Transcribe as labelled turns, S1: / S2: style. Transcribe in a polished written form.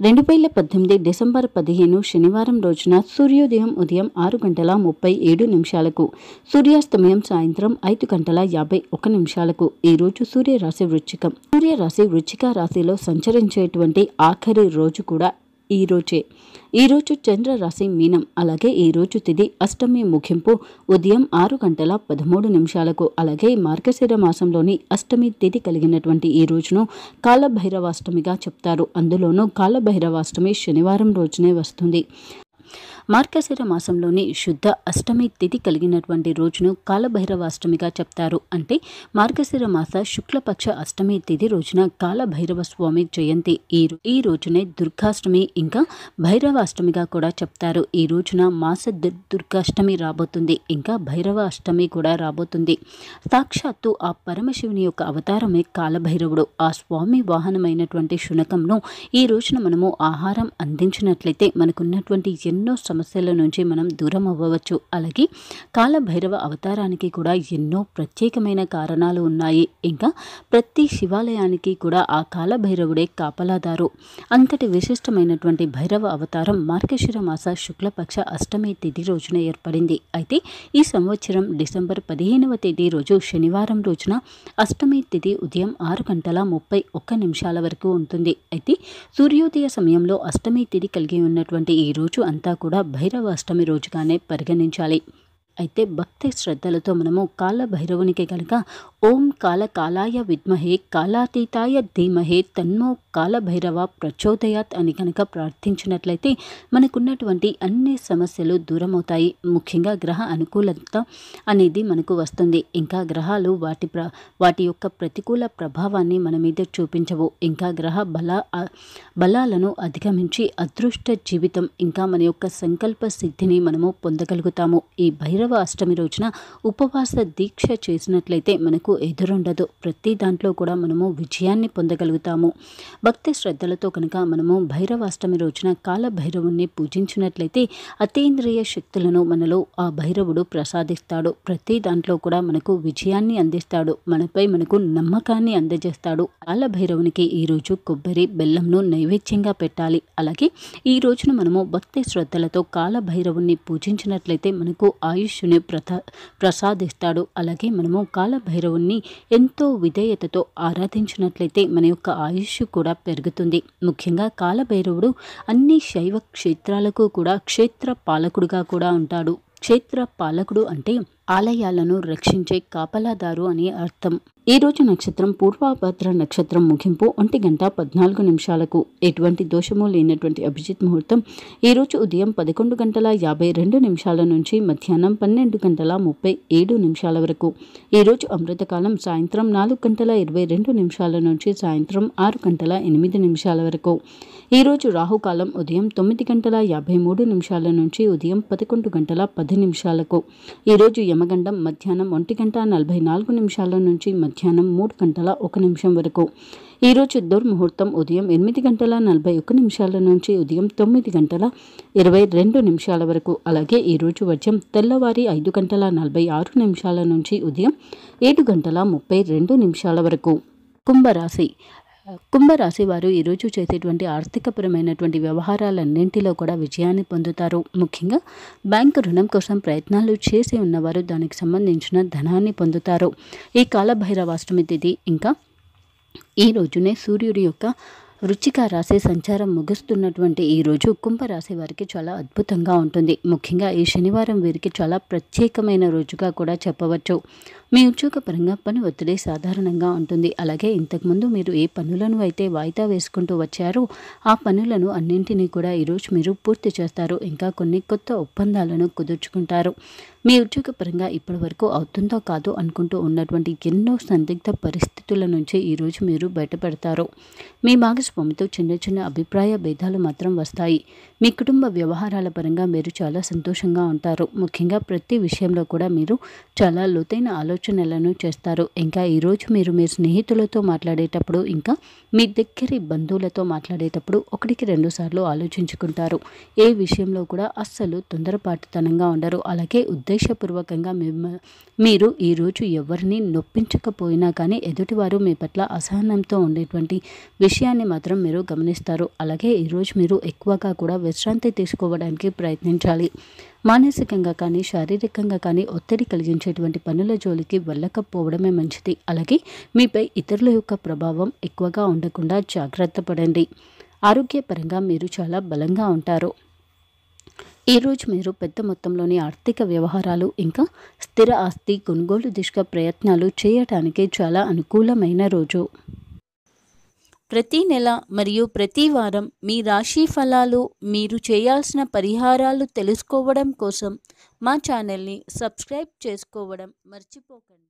S1: 2018 December 15 శనివారం రోజున సూర్యోదయం ఉదయం 6:37 సూర్యాస్తమయం సాయంత్రం 5:51 ఈరోజు సూర్యరాశి వృశ్చికం. సూర్యరాశి వృశ్చిక రాశిలో సంచరించేటువంటి ఆఖరి రోజు కూడా ఈ రోజు చంద్ర రాశి మీనం. అలాగే ఈ రోజు తిథి అష్టమి ముగింపు ఉదయం 6:13 అలాగే మార్గశిర మాసంలోని అష్టమి తిథి కలిగినటువంటి ఈ రోజును కాలభైరవాష్టమిగా చెప్తారు. అందులోనూ కాలభైరవాష్టమి శనివారం రోజునే వస్తుంది. మార్గశిర మాసంలోని శుద్ధ అష్టమి తిథి కలిగినటువంటి రోజును కాలభైరవాష్టమిగా చెప్తారు. అంటే మార్గశిర మాస శుక్లపక్ష అష్టమి తిథి రోజున కాలభైరవ స్వామి జయంతి. ఈ రోజునే దుర్గాష్టమి ఇంకా భైరవాష్టమిగా కూడా చెప్తారు. ఈ రోజున మాస దుర్గాష్టమి రాబోతుంది, ఇంకా భైరవ అష్టమి కూడా రాబోతుంది. సాక్షాత్తు ఆ పరమశివుని యొక్క అవతారమే కాలభైరవుడు. ఆ స్వామి వాహనమైనటువంటి శునకంను ఈ రోజున మనము ఆహారం అందించినట్లయితే మనకున్నటువంటి ఎన్నో సమస్యల నుంచి మనం దూరం అవ్వవచ్చు. అలాగే కాలభైరవ అవతారానికి కూడా ఎన్నో ప్రత్యేకమైన కారణాలు ఉన్నాయి. ఇంకా ప్రతి శివాలయానికి కూడా ఆ కాలభైరవుడే కాపలాదారు. అంతటి విశిష్టమైనటువంటి భైరవ అవతారం మార్గశిర మాస శుక్లపక్ష అష్టమి తిథి రోజున ఏర్పడింది. అయితే ఈ సంవత్సరం డిసెంబర్ 15వ తేదీ రోజు శనివారం రోజున అష్టమి తిథి ఉదయం 6:31 వరకు ఉంటుంది. అయితే సూర్యోదయ సమయంలో అష్టమి తిథి కలిగి ఉన్నటువంటి ఈ రోజు అంతా కూడా భైరవ అష్టమి రోజుగానే పరిగణించాలి. అయితే భక్తి శ్రద్ధలతో మనము కాలభైరవునికి కనుక ఓం కాలాయ విద్మహే కాలాతీతాయ ధీమహే తన్నో కాలభైరవ ప్రచోదయాత్ అని కనుక ప్రార్థించినట్లయితే మనకున్నటువంటి అన్ని సమస్యలు దూరమవుతాయి. ముఖ్యంగా గ్రహ అనుకూలత అనేది మనకు వస్తుంది. ఇంకా గ్రహాలు వాటి యొక్క ప్రతికూల ప్రభావాన్ని మన మీద చూపించవు. ఇంకా గ్రహ బలాలను అధిగమించి అదృష్ట జీవితం ఇంకా మన యొక్క సంకల్ప సిద్ధిని మనము పొందగలుగుతాము. ఈ భైరవ అష్టమి రోజున ఉపవాస దీక్ష చేసినట్లయితే మనకు ఎదురుండదు. ప్రతి దాంట్లో కూడా మనము విజయాన్ని పొందగలుగుతాము. భక్తి శ్రద్ధలతో కనుక మనము భైరవాష్టమి రోజున కాలభైరవుణ్ణి పూజించినట్లయితే అతీంద్రియ శక్తులను మనలో ఆ భైరవుడు ప్రసాదిస్తాడు. ప్రతి దాంట్లో కూడా మనకు విజయాన్ని అందిస్తాడు. మనపై మనకు నమ్మకాన్ని అందజేస్తాడు. కాలభైరవునికి ఈరోజు కొబ్బరి బెల్లంను నైవేద్యంగా పెట్టాలి. అలాగే ఈ రోజున మనము భక్తి శ్రద్ధలతో కాలభైరవుణ్ణి పూజించినట్లయితే మనకు ఆయుష్ని ప్రసాదిస్తాడు. అలాగే మనము కాలభైరవుణ్ణి ఎంతో విధేయతతో ఆరాధించినట్లయితే మన యొక్క ఆయుష్ కూడా పెరుగుతుంది. ముఖ్యంగా కాలభైరవుడు అన్ని శైవ క్షేత్రాలకు కూడా క్షేత్ర పాలకుడుగా కూడా ఉంటాడు. క్షేత్ర పాలకుడు అంటే ఆలయాలను రక్షించే కాపలాదారు అని అర్థం. ఈ రోజు నక్షత్రం పూర్వభద్ర నక్షత్రం ముగింపు 1:14 ఎటువంటి దోషము లేనటువంటి అభిజిత్ ముహూర్తం ఈరోజు ఉదయం 11:52 నుంచి మధ్యాహ్నం 12:37 వరకు. ఈరోజు అమృతకాలం సాయంత్రం 4:22 నుంచి సాయంత్రం 6:08 వరకు. ఈరోజు రాహుకాలం ఉదయం 9:53 నుంచి ఉదయం 11:10 ఈరోజు యమగండం మధ్యాహ్నం 1:44 నుంచి మధ్యాహ్నం 3:01 వరకు. ఈరోజు దుర్ముహూర్తం ఉదయం 8:41 నుంచి ఉదయం 9:22 వరకు. అలాగే ఈరోజు వర్జం తెల్లవారి 5:46 నుంచి ఉదయం 7:32 వరకు. కుంభరాశి వారు ఈరోజు చేసేటువంటి ఆర్థికపరమైనటువంటి వ్యవహారాలన్నింటిలో కూడా విజయాన్ని పొందుతారు. ముఖ్యంగా బ్యాంకు రుణం కోసం ప్రయత్నాలు చేసి ఉన్నవారు దానికి సంబంధించిన ధనాన్ని పొందుతారు. ఈ కాలభైరవాష్టమి తిథి ఇంకా ఈ రోజునే సూర్యుడి యొక్క వృశ్చిక రాశి సంచారం ముగుస్తున్నటువంటి ఈ రోజు కుంభరాశి వారికి చాలా అద్భుతంగా ఉంటుంది. ముఖ్యంగా ఈ శనివారం వీరికి చాలా ప్రత్యేకమైన రోజుగా కూడా చెప్పవచ్చు. మీ ఉద్యోగపరంగా పని ఒత్తిడి సాధారణంగా ఉంటుంది. అలాగే ఇంతకుముందు మీరు ఏ పనులను అయితే వాయిదా వేసుకుంటూ వచ్చారో ఆ పనులను అన్నింటినీ కూడా ఈరోజు మీరు పూర్తి చేస్తారు. ఇంకా కొన్ని కొత్త ఒప్పందాలను కుదుర్చుకుంటారు. మీ ఉద్యోగపరంగా ఇప్పటి వరకు అవుతుందో కాదో అనుకుంటూ ఉన్నటువంటి ఎన్నో సందిగ్ధ పరిస్థితుల నుంచి ఈరోజు మీరు బయటపడతారు. మీ భాగస్వామితో చిన్న చిన్న అభిప్రాయ భేదాలు మాత్రం వస్తాయి. మీ కుటుంబ వ్యవహారాల పరంగా మీరు చాలా సంతోషంగా ఉంటారు. ముఖ్యంగా ప్రతి విషయంలో కూడా మీరు చాలా లోతైన ఆలోచన ఆలోచనలను చేస్తారు. ఇంకా ఈరోజు మీరు మీ స్నేహితులతో మాట్లాడేటప్పుడు, ఇంకా మీ దగ్గరి బంధువులతో మాట్లాడేటప్పుడు ఒకటికి 2 సార్లు ఆలోచించుకుంటారు. ఏ విషయంలో కూడా అస్సలు తొందరపాటుతనంగా ఉండరు. అలాగే ఉద్దేశపూర్వకంగా మీరు ఈరోజు ఎవరిని నొప్పించకపోయినా కానీ ఎదుటివారు మీ పట్ల అసహనంతో ఉండేటువంటి విషయాన్ని మాత్రం మీరు గమనిస్తారు. అలాగే ఈరోజు మీరు ఎక్కువగా కూడా విశ్రాంతి తీసుకోవడానికి ప్రయత్నించాలి. మానసికంగా కానీ శారీరకంగా కానీ ఒత్తిడి కలిగించేటువంటి పనుల జోలికి వెళ్ళకపోవడమే మంచిది. అలాగే మీపై ఇతరుల యొక్క ప్రభావం ఎక్కువగా ఉండకుండా జాగ్రత్త పడండి. ఆరోగ్యపరంగా మీరు చాలా బలంగా ఉంటారు. ఈరోజు మీరు పెద్ద మొత్తంలోని ఆర్థిక వ్యవహారాలు, ఇంకా స్థిర ఆస్తి కొనుగోలు దిశగా ప్రయత్నాలు చేయటానికి చాలా అనుకూలమైన రోజు. ప్రతి నెల మరియు ప్రతి వారం మీ రాశి ఫలాలు, మీరు చేయాల్సిన పరిహారాలు తెలుసుకోవడం కోసం మా ఛానల్ని సబ్స్క్రైబ్ చేసుకోవడం మర్చిపోకండి.